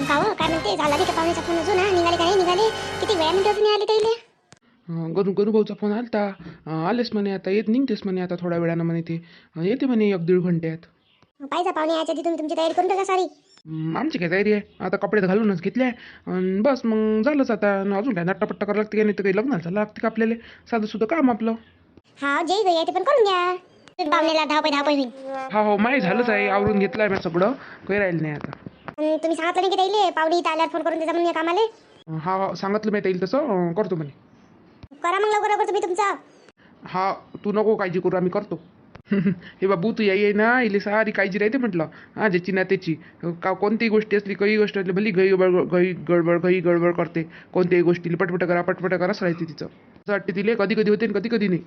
गावं काय म्हणते, झाला नाही का पाहुण्याचा फोन अजून? निघाले का नाही निघाले? किती वेळानंतर अजून आले त्याइले? गणू भाऊचा फोन आलता. आलेच म्हणे आता, येत निघतेस म्हणे आता थोड्या वेळानं म्हणे ते. येते म्हणे 1-1.5 घंट्यात. पाहिजे पाहुणे यायच्या आधी तुम्ही तुमची तयारी करून टाका सारी. आमची काय तयारी आहे, आता कपडे तर घालूनच घेतले आहे. बस मग झालंच आता. अजून काय नट्टापट्टा करावं लागते का, नाही तर काही लग्नाला लागते का आपल्याला? साधं सुद्धा काम आपलं. हा जे गई आहे ते पण करून घ्या. पाहुण्याला धावपळ होईल. हा हो, माही झालंच आहे, आवरून घेतलं आहे मी सगळं, काही राहिलं नाही आता. तुम्ही सांगितलं नाही की त्याइले पाहुणे इथं आल्यावर फोन करून देता म्हणून या कामाले? हा हो, सांगितलं मी येईल तसं करतो म्हणे. करा मग लवकर लवकर तुम्ही तुमचं. हा, तू नको काळजी करू, आम्ही करतो. हे बाबू तू याई ना, इले सारी काळजी राहते म्हटलं. हा, ज्याची ना त्याची. का कोणतीही गोष्टी असली, काही गोष्ट असली, भली घई गडबड करते. कोणत्याही गोष्टीला पटपट करा असं राहते तिचं. असं वाटते तिले कधी कधी होते कधी कधी नाही.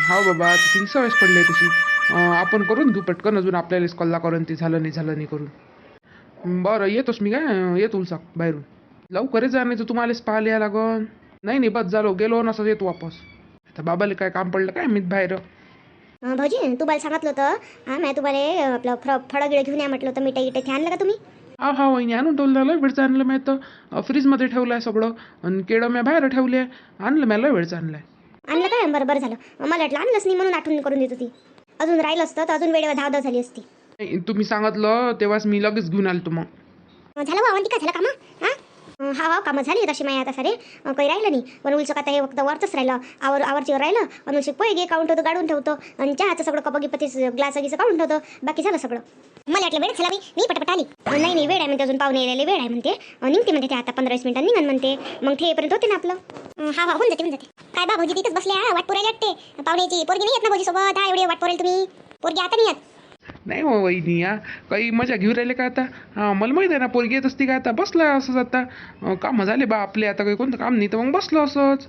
हा बाबा, आता तिला सवयच पडली आहे तशी. आपण करून घेऊ पटकन, अजून आपल्यालाच कल्ला करून ते झालं नाही करून. बरं येतोस मी, काय येतो सांग बाहेरून. लवकरच जा, नाही तर तुम्हालाच पाहायला या लागन. नाही बस झालो, गेलो नसं येतो वापस. आता बाबाला काय काम पडलं काय मी बाहेर. भाऊजी तुम्हाला सांगितलं होतं. मी तुम्हाला आपलं फळं गिळं घेऊन या म्हटलं होतं. मिठाई गिठाई ते आणलं का तुम्ही? हा वहिनी आणून ठेवलं झालं, वेळचं आणलं मी तर फ्रीजमध्ये ठेवलं आहे सगळं. आणि केळं मी बाहेर ठेवले, आणलं मी, लय वेळचं आणलं आहे. आणलं काय? बरं बरं झालं. मला वाटलं आणलंच नाही म्हणून आठवण करून देत होती. अजून राहिलं असतं तर अजून वेळेवर धावधाव झाली असती. तुम्ही सांगितलं तेव्हाच मी लगेच घेऊन आलो मग. झालं वा अवंतिका, झालं कामं? हा कामं झाली तशी माय आता सारे. काही राहिलं नाही. पण उलचं आता हे फक्त वरचंच राहिलं. आवरचीवर राहिलं. आणि उलशी पोहे घे काढून ठेवतो, गाडून ठेवतो. आणि चहाचं सगळं कपगी पतीस ग्लास गिस काढून ठेवतो. बाकी झालं सगळं. मला वाटलं वेळ झाला, मी पटपट आली. नाही वेळ आहे म्हणते, अजून पाहुणे यायला वेळ आहे म्हणते. निघते म्हणते ते आता 15-20 मिनिटांनी निघन म्हणते. मग ते येईपर्यंत होते ना आपलं. हा होऊन जाते. काय बा भाऊजी तिथंच बसल्या, वाट पुरायला वाटते. पाहुण्याची पोरगी नाही येत ना भाऊजी सोबत? एवढी वाट पुरेल तुम्ही? पोरगी आता नाही येत. नाही हो वहिनी, काही मजा घेऊन राहिले का आता? मला माहिती आहे ना, पोरगी येत असती का आता, बसला असंच आता. कामं झाले बा आपले, आता काही कोणतं काम नाही तर मग बसलो असंच.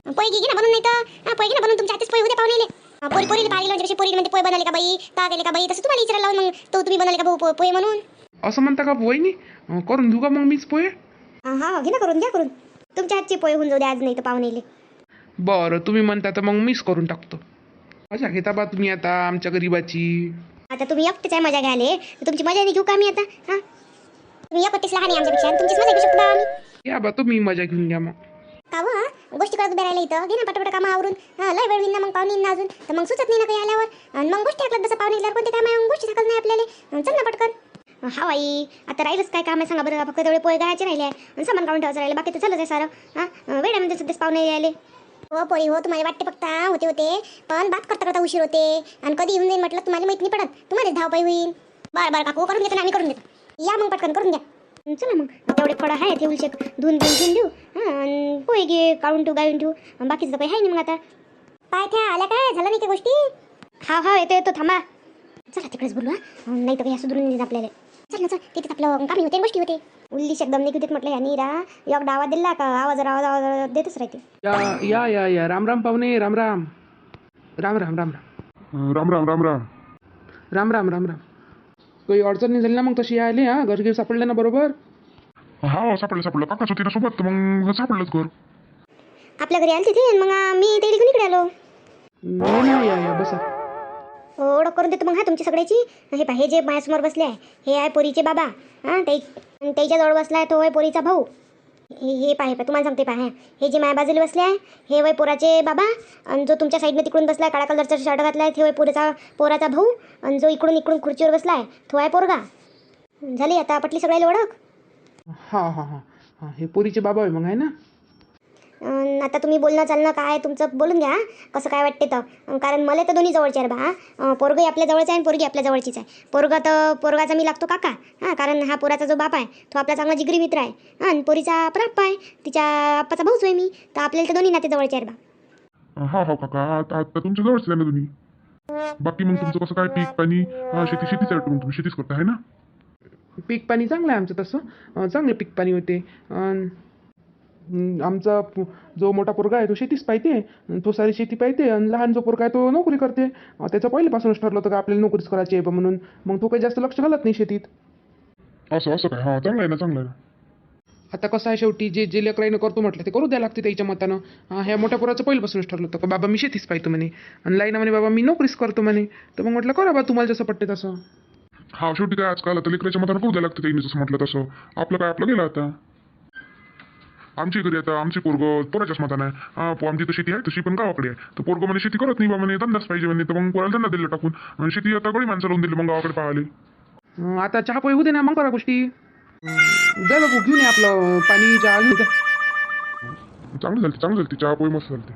पोळी घे ना बनून, नाही तर पोळी घे ना बनून. तुमच्या हातीच पोळी उद्या पाहुणेले. पोरीला पाहिलं म्हणजे पोरी म्हणते पोळी बनवले का बाई, का गेले का बाई, तसं तुम्हाला विचारायला लावून मग तो तुम्ही बनवले का भाऊ पोळी म्हणून? असं म्हणता का वहिनी? करून घेऊ का मग मीच पोहे? हा घे ना करून, द्या करून. तुमच्या हातची पोळी होऊन जाऊ द्या आज, नाही तर पाहुणेले. बरं, तुम्ही म्हणता तर मग मीच करून टाकतो. अच्छा घेता बा तुम्ही आता आमच्या गरीबाची. आता तुम्ही एकटेच आहे मजा घ्यायले, तर तुमची मजा नाही घेऊ का मी आता? तुम्ही एकटेच लहान आहे आमच्यापेक्षा, तुमचीच मजा घेऊ शकता आम्ही. या बा तुम्ही मजा घेऊन घ्या मग. का गोष्टी करत उभे राहिला इथं? घे ना पटपट कामं आवरून. लय वेळ होईन ना मग पाहुणे ना अजून, तर मग सुचत नाही ना काही आल्यावर. आणि मग गोष्टी ऐकत बसा पाहुणे गेल्यावर, कोणते काम आहे मग गोष्टी सांगत नाही आपल्याला. चल ना पटकन. हा आई, आता राहिलंच काय काम आहे सांगा बरं? फक्त तेवढे पोहे गायचे राहिले आणि सामान काढून ठेवायचं राहिलं, बाकी तर झालंच आहे सारं. वेळ म्हणजे सध्याच पाहुणे यायले. हो पोरी हो, तुम्हाला वाटते फक्त होते पण बात करता उशीर होते. आणि कधी येऊन जाईल म्हटलं तुम्हाला माहिती नाही पडत, तुम्हाला धावपाई होईल. बरं काकू करून घेतो ना, आम्ही करून देतो. या मग पटकन करून द्या. चला मग, तेवढे फळं आहे ते उलशे धुवून देऊ. आणि पोहे घे काढून ठेवू, गाळून ठेवू. बाकीचं काही आहे नाही मग आता. पाय त्या आल्या काय? झालं नाही त्या गोष्टी? हा येतो थांबा. चला तिकडेच बोलू. नाही तर काही सुधरून देत आपल्याला. चल ना चल, तिथे आपलं कामी होते, गोष्टी होते. उल्लीश एकदम निघू देत म्हटलं. या नीरा एक आवाज दिला का आवाज देतच राहते. या राम पाहुणे, राम. काही अडचण नाही झाली ना मग तशी आली? घर घेऊ सापडलं ना बरोबर? हा सापडलं काकाच होती ना सोबत, मग सापडलंच घर. आपल्या घरी आली तिथे, मग मी ते इकडे आलो. नाही या बसा. ओळख करून देतो मग तुमची सगळ्याची. हे जे माझ्यासमोर बसले आहे, हे आहे पोरीचे बाबा. त्याच्या जवळ बसला आहे तो आहे पोरीचा भाऊ. हे तुम्हाला सांगते हे जे माझ्या बाजूला बसले आहे, हे वय पोराचे बाबा. आणि जो तुमच्या साईडने तिकडून बसला आहे, काळा कलरचा शर्ट घातला आहे, ते वय पोराचा भाऊ. आणि जो इकडून खुर्चीवर बसला आहे, तो आहे पोरगा. झाली आता पटली सगळ्याला ओळख. हा हे पोरीचे बाबा आहे मग, आहे ना? आता तुम्ही बोलणं चालणं काय तुमचं बोलून घ्या, कसं काय वाटते तर. कारण मला तर दोन्ही जवळचे आहे बा. पोरगही आपल्या जवळचं आहे आणि पोरगी आपल्या जवळचीच आहे. पोरगाचा मी लागतो काका. कारण हा पोराचा जो बाप आहे तो आपला चांगला जिगरी मित्र आहे. आणि पोरीचा आप्पा आहे, तिच्या आप्पाचा भाऊच आहे मी. तर आपल्याला तर दोन्ही नाते जवळचे आहे बा. हा काका, आता तुमच्या जवळच आहे ना तुम्ही. बाकी मग तुमचं कसं काय पीक पाणी? शेतीच वाटतं मग, तुम्ही शेतीच करता आहे ना? पीक पाणी चांगलं आहे आमचं तसं. चांगले पीक पाणी होते. आमचा जो मोठा पोरगा आहे तो शेतीच पाहिजे, तो सारी शेती पाहिजे. आणि लहान जो पोरगा आहे तो नोकरी करते. त्याचं पहिल्यापासूनच ठरलं होतं का आपल्याला नोकरीच करायची आहे म्हणून. मग तो काही जास्त लक्ष घालत नाही शेतीत. असं काय? हा चांगलं आहे ना. आता कसं आहे, शेवटी जे लेकराईनं करतो म्हटलं ते करू द्या लागते त्याच्या मतानं. ह्या मोठ्या पोराचं पहिल्यापासूनच ठरलं होतं का बाबा मी शेतीच पाहिजे म्हणे. आणि लाईना म्हणे बाबा मी नोकरीच करतो म्हणे. तर मग म्हटलं करा बा तुम्हाला जसं पटते तसं. हा शेवटी काय आजकाल आता लेकराच्या मतानं करू द्यायला लागतं त्यांनी जसं म्हटलं तसं. आपलं काय आपलं गेलं आता. आमची घरी आता आमची पोराच्याच मतानं आहे. आमची तर शेती आहे तशी पण गावाकडे आहे. तर पोरगं म्हणे शेती करत नाही बा म्हणे, धंदाच पाहिजे म्हणे. तर मग पोराला धंदा दिला टाकून आणि शेती आता गडी माणसं लावून दिली मग गावाकडे पाहाले. आता चहा पोहे होऊ दे ना, मग करा गोष्टी. द्या बाबू, घेऊन ये आपलं पाणी चहा घेऊ द्या. चांगलं झालं चहा पोहे मस्त झालते.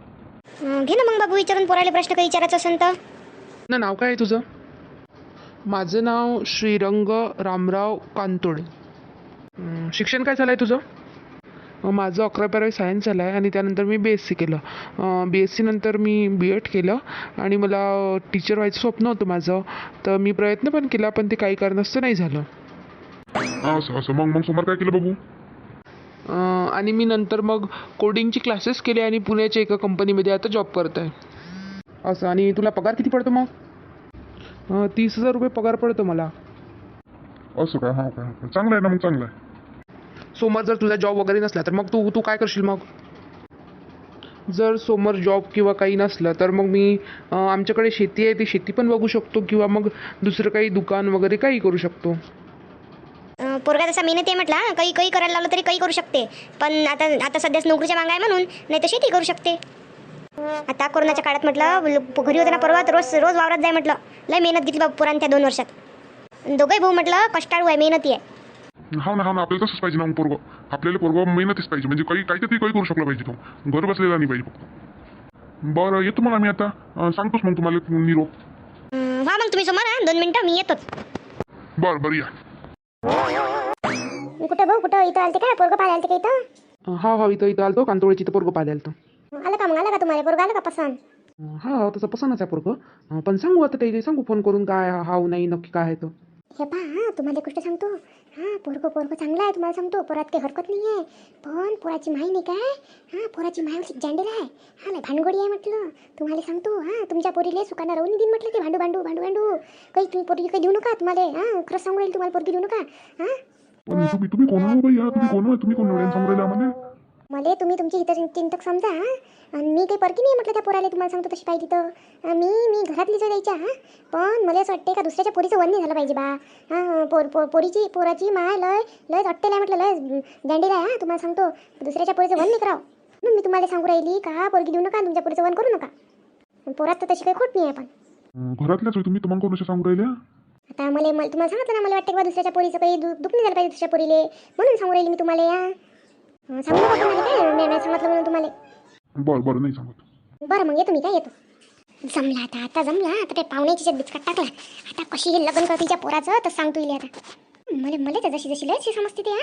घे ना मग बाबू विचारून पोराले प्रश्न काही विचारायचं असेल तर. ना नाव काय आहे तुझं? माझं नाव श्रीरंग रामराव कांतोडे. शिक्षण काय झालं आहे तुझं? माझं 11वी-12वी सायन्स झालं आहे आणि त्यानंतर मी BSc केलं. BSc नंतर मी B.Ed केलं आणि मला टीचर व्हायचं स्वप्न होतं माझं. तर मी प्रयत्न पण केला, पण ते काही कारणास्तव नाही झालं. असं मग समोर काय केलं बाबू? आणि मी नंतर मग कोडिंगचे क्लासेस केले आणि पुण्याच्या एका कंपनीमध्ये आता जॉब करत आहे. असं. आणि तुला पगार किती पडतो मग? 30,000 रुपये पगार पडतो मला. असं काय? हा काय चांगलं आहे ना, मग चांगलं आहे. सोमवार जर तुझा जॉब वगैरे नसला तर मग तू काय करशील मग? जर सोमवार जॉब किंवा काही नसलं तर मग मी आमच्याकडे शेती आहे, ती शेती पण बघू शकतो किंवा मग दुसरं काही दुकान वगैरे काही करू शकतो. पोरगा तसा मेहनती आहे म्हटला, काही काही करायला लावलं तरी काही करू शकते. पण आता सध्याच नोकरीच्या मागं आहे म्हणून, नाही तर शेती करू शकते. आता कोरोनाच्या काळात म्हटलं घरी होताना परवा रोज वावरात जाय म्हटलं. लय मेहनत घेतली बाबा पोरांनी त्या 2 वर्षात. दोघंही भाऊ म्हटलं कष्टाळू आहे, मेहनती आहे. हा ना आपल्याला तसंच पाहिजे ना मग पोरगं. आपल्याला पोरगं मेहनतीच पाहिजे, म्हणजे काही तरी काही करू शकलं पाहिजे. तो घर बसलेला नाही पाहिजे फक्त. बरं येतो मग आम्ही आता. सांगतोच मग तुम्हाला निरोप. हा मग तुम्ही समोर 2 मिनिटं मी येतोच. बरं या. कुठं भाऊ कुठं? इथं आलते काय? पोरगं पाहायला आलते का इथं? हा इथं आलतो कांतोळीची, तर पोरगं पाहायला आलतो. आलं का तुम्हाला पोरगं आलं का पसंत? तसं पसंतच आहे पोरगं. पण सांगू आता त्याला, सांगू फोन करून काय हाव नाही नक्की काय आहे तर. हे पहा तुम्हाला एक गोष्ट सांगतो. पोरगं चांगलं आहे तुम्हाला सांगतो. पोरात काही हरकत नाही आहे. पण पोराची माई नाही काय, पोराची माई अशी जांडेल आहे. नाही भांडगोडी आहे म्हटलं. तुम्हाला सांगतो तुमच्या पोरीले सुकाना राहून देईन म्हटलं की भांडू काही तुम्ही पोरगी काही देऊ नका तुम्हाला. खरंच सांगू राहील तुम्हाला, पोरगी देऊ नका. तुम्ही कोण हो बाई? तुम्ही कोण एवढ्या समोर राहिला आम्हाला? मला तुम्ही तुमची चिंतक समजा. आणि मी काही परकी नाही म्हटलं त्या पोराला, तुम्हाला सांगतो तशी पाहिजे तर. मी घरातली जो द्यायच्या. पण मला असं वाटते का दुसऱ्याच्या पोरीचं वन नाही झालं पाहिजे बा. पोराची माय लय अट्टेल आहे म्हटलं, लय दांडीला आहे. तुम्हाला सांगतो दुसऱ्याच्या पोरीचं वन नाही करावं. म्हणून मी तुम्हाला सांगू राहिली का पोरगी देऊ नका, तुमच्या पोरीचं वन करू नका. पोरात तर तशी काही खोट नाही आहे. पण घरातल्याच तुम्ही तुम्हाला कोण अशा सांगू राहिल्या? आता मला तुम्हाला सांगितलं ना, मला वाटतं का दुसऱ्याच्या पोरीचं काही दुःख नाही झालं पाहिजे दुसऱ्या पोरीले, म्हणून सांगू राहिली मी तुम्हाला. सांगू नका तुम्हाला, काय नाही सांगितलं म्हणून तुम्हाला. बरं नाही सांगत. बरं मग येतो मी, काय येतो. जमला आता जमला. आता ते पाहुण्याची बिचकाट टाकला. आता कशी हे लग्न कर तिच्या पोराचं तर सांगतो इले आता. मला तर जशी लयची समजते ते.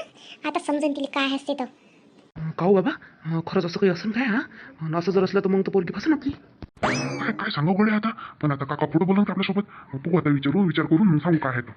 आता समजेन तिला काय असते तर. काहू बाबा, खरंच असं काही असं काय? असं जर असलं तर मग तर पोरगी फसन आपली. काय सांगू गड्या आता. पण आता काका पुढे बोला आपल्यासोबत. तू आता विचार करून सांगू काय आहे तर.